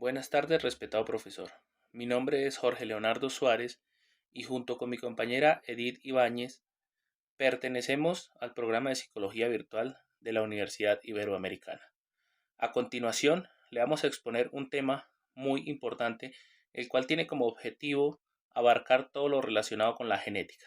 Buenas tardes, respetado profesor. Mi nombre es Jorge Leonardo Suárez y junto con mi compañera Edith Ibáñez pertenecemos al programa de Psicología Virtual de la Universidad Iberoamericana. A continuación, le vamos a exponer un tema muy importante, el cual tiene como objetivo abarcar todo lo relacionado con la genética.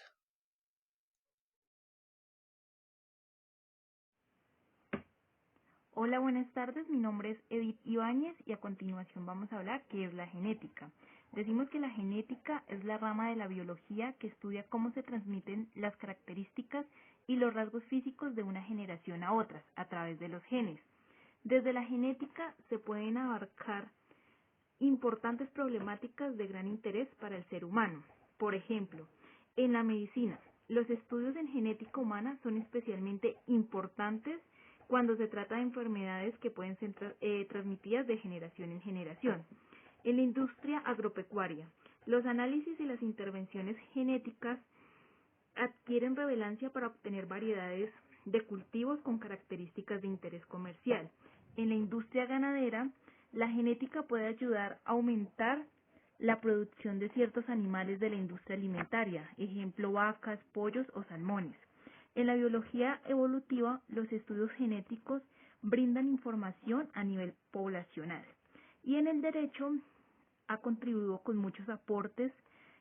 Hola, buenas tardes. Mi nombre es Edith Ibáñez y a continuación vamos a hablar qué es la genética. Decimos que la genética es la rama de la biología que estudia cómo se transmiten las características y los rasgos físicos de una generación a otras a través de los genes. Desde la genética se pueden abarcar importantes problemáticas de gran interés para el ser humano. Por ejemplo, en la medicina, los estudios en genética humana son especialmente importantes cuando se trata de enfermedades que pueden ser transmitidas de generación en generación. En la industria agropecuaria, los análisis y las intervenciones genéticas adquieren relevancia para obtener variedades de cultivos con características de interés comercial. En la industria ganadera, la genética puede ayudar a aumentar la producción de ciertos animales de la industria alimentaria, ejemplo vacas, pollos o salmones. En la biología evolutiva, los estudios genéticos brindan información a nivel poblacional. Y en el derecho ha contribuido con muchos aportes.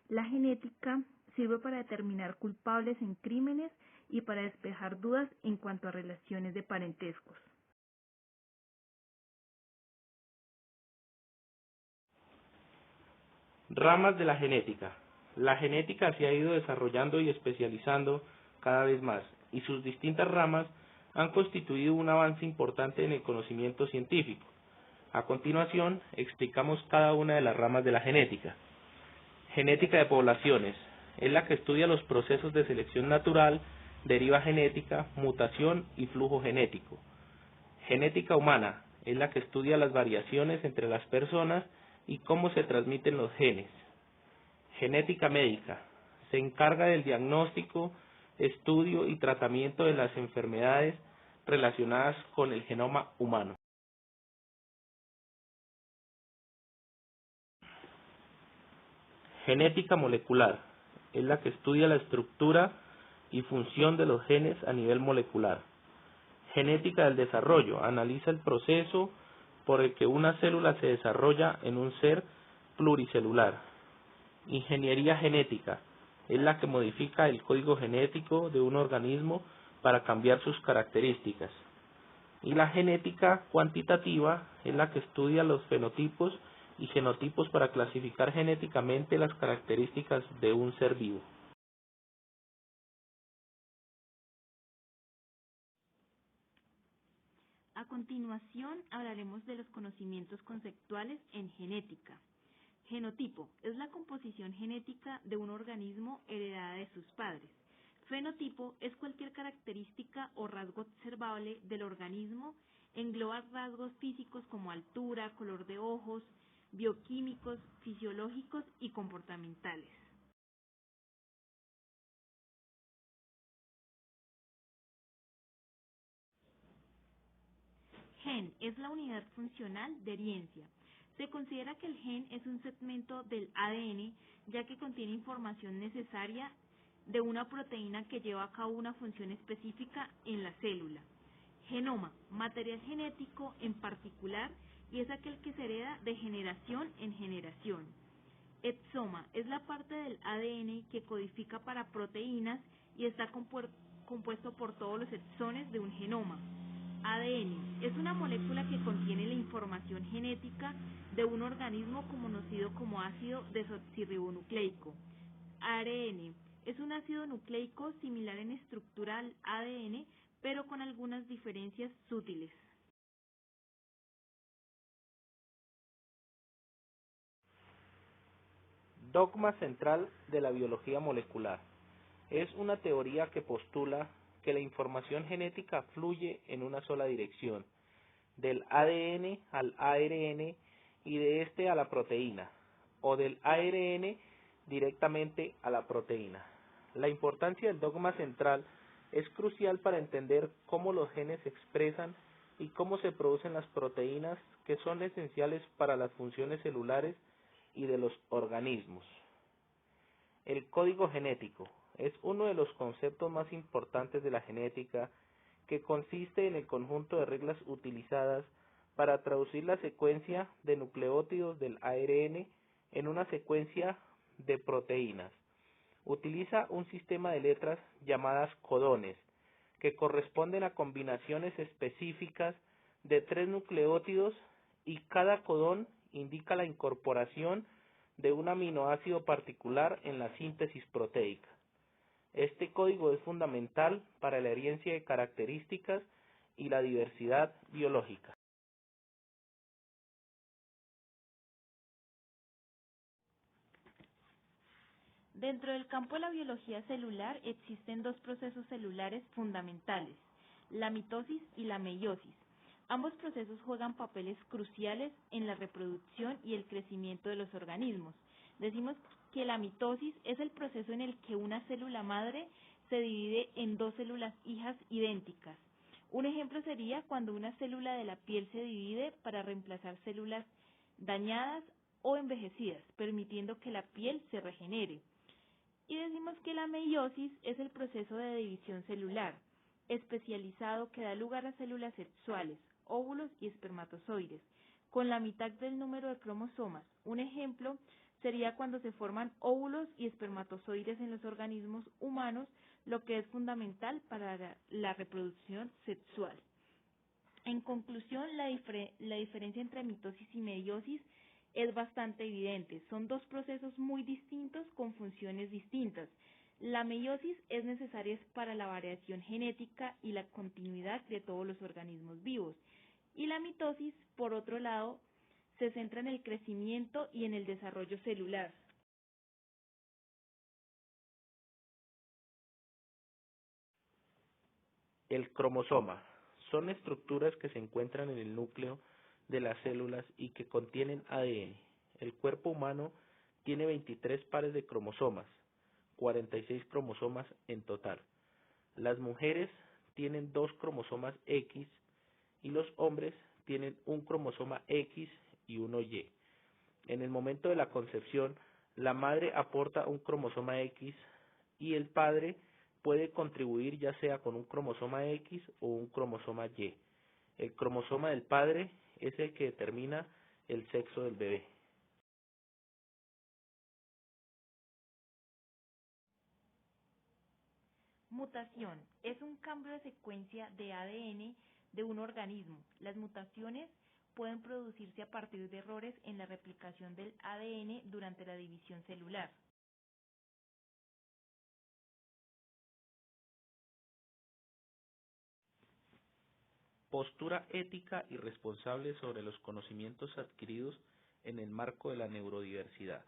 La genética sirve para determinar culpables en crímenes y para despejar dudas en cuanto a relaciones de parentescos. Ramas de la genética. La genética se ha ido desarrollando y especializando cada vez más, y sus distintas ramas han constituido un avance importante en el conocimiento científico. A continuación, explicamos cada una de las ramas de la genética. Genética de poblaciones. Es la que estudia los procesos de selección natural, deriva genética, mutación y flujo genético. Genética humana. Es la que estudia las variaciones entre las personas y cómo se transmiten los genes. Genética médica. Se encarga del diagnóstico, estudio y tratamiento de las enfermedades relacionadas con el genoma humano. Genética molecular. Es la que estudia la estructura y función de los genes a nivel molecular. Genética del desarrollo. Analiza el proceso por el que una célula se desarrolla en un ser pluricelular. Ingeniería genética. Es la que modifica el código genético de un organismo para cambiar sus características. Y la genética cuantitativa es la que estudia los fenotipos y genotipos para clasificar genéticamente las características de un ser vivo. A continuación hablaremos de los conocimientos conceptuales en genética. Genotipo es la composición genética de un organismo heredada de sus padres. Fenotipo es cualquier característica o rasgo observable del organismo, engloba rasgos físicos como altura, color de ojos, bioquímicos, fisiológicos y comportamentales. Gen es la unidad funcional de herencia. Se considera que el gen es un segmento del ADN, ya que contiene información necesaria de una proteína que lleva a cabo una función específica en la célula. Genoma, material genético en particular, y es aquel que se hereda de generación en generación. Exoma es la parte del ADN que codifica para proteínas y está compuesto por todos los exones de un genoma. ADN es una molécula que contiene la información genética de un organismo conocido como ácido desoxirribonucleico. ARN es un ácido nucleico similar en estructura al ADN, pero con algunas diferencias sutiles. Dogma central de la biología molecular. Es una teoría que postula que la información genética fluye en una sola dirección, del ADN al ARN y de este a la proteína, o del ARN directamente a la proteína. La importancia del dogma central es crucial para entender cómo los genes expresan y cómo se producen las proteínas que son esenciales para las funciones celulares y de los organismos. El código genético es uno de los conceptos más importantes de la genética, que consiste en el conjunto de reglas utilizadas para traducir la secuencia de nucleótidos del ARN en una secuencia de proteínas. Utiliza un sistema de letras llamadas codones, que corresponden a combinaciones específicas de 3 nucleótidos, y cada codón indica la incorporación de un aminoácido particular en la síntesis proteica. Este código es fundamental para la herencia de características y la diversidad biológica. Dentro del campo de la biología celular existen dos procesos celulares fundamentales, la mitosis y la meiosis. Ambos procesos juegan papeles cruciales en la reproducción y el crecimiento de los organismos. Decimos que la mitosis es el proceso en el que una célula madre se divide en dos células hijas idénticas. Un ejemplo sería cuando una célula de la piel se divide para reemplazar células dañadas o envejecidas, permitiendo que la piel se regenere. Y decimos que la meiosis es el proceso de división celular especializado que da lugar a células sexuales, óvulos y espermatozoides, con la mitad del número de cromosomas. Un ejemplo sería cuando se forman óvulos y espermatozoides en los organismos humanos, lo que es fundamental para la reproducción sexual. En conclusión, la diferencia entre mitosis y meiosis es bastante evidente. Son dos procesos muy distintos con funciones distintas. La meiosis es necesaria para la variación genética y la continuidad de todos los organismos vivos. Y la mitosis, por otro lado, se centra en el crecimiento y en el desarrollo celular. El cromosoma son estructuras que se encuentran en el núcleo de las células y que contienen ADN. El cuerpo humano tiene 23 pares de cromosomas, 46 cromosomas en total. Las mujeres tienen 2 cromosomas X y los hombres tienen un cromosoma X y uno Y. En el momento de la concepción, la madre aporta un cromosoma X y el padre puede contribuir ya sea con un cromosoma X o un cromosoma Y. El cromosoma del padre es el que determina el sexo del bebé. Mutación es un cambio de secuencia de ADN de un organismo. Las mutaciones pueden producirse a partir de errores en la replicación del ADN durante la división celular. Postura ética y responsable sobre los conocimientos adquiridos en el marco de la neurodiversidad.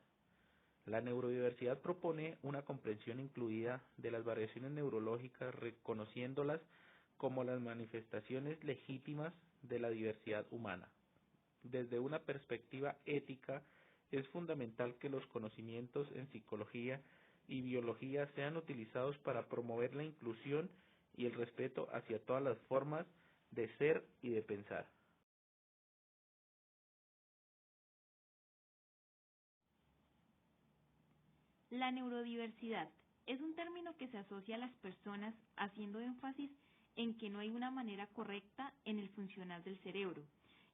La neurodiversidad propone una comprensión incluida de las variaciones neurológicas, reconociéndolas como las manifestaciones legítimas de la diversidad humana. Desde una perspectiva ética, es fundamental que los conocimientos en psicología y biología sean utilizados para promover la inclusión y el respeto hacia todas las formas de ser y de pensar. La neurodiversidad es un término que se asocia a las personas haciendo énfasis en que no hay una manera correcta en el funcionar del cerebro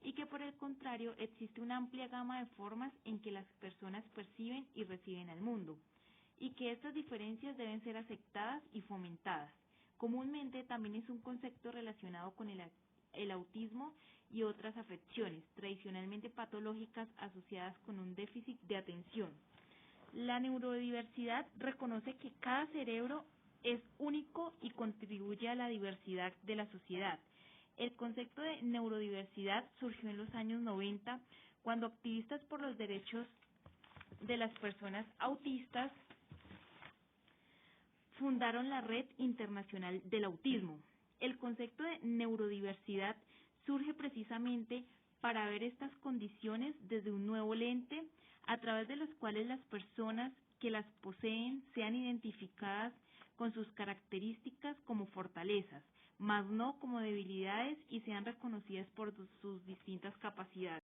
y que por el contrario existe una amplia gama de formas en que las personas perciben y reciben al mundo y que estas diferencias deben ser aceptadas y fomentadas. Comúnmente también es un concepto relacionado con el autismo y otras afecciones tradicionalmente patológicas asociadas con un déficit de atención. La neurodiversidad reconoce que cada cerebro es único y contribuye a la diversidad de la sociedad. El concepto de neurodiversidad surgió en los años 90 cuando activistas por los derechos de las personas autistas fundaron la Red Internacional del Autismo. El concepto de neurodiversidad surge precisamente para ver estas condiciones desde un nuevo lente, a través de los cuales las personas que las poseen sean identificadas con sus características como fortalezas, más no como debilidades y sean reconocidas por sus distintas capacidades.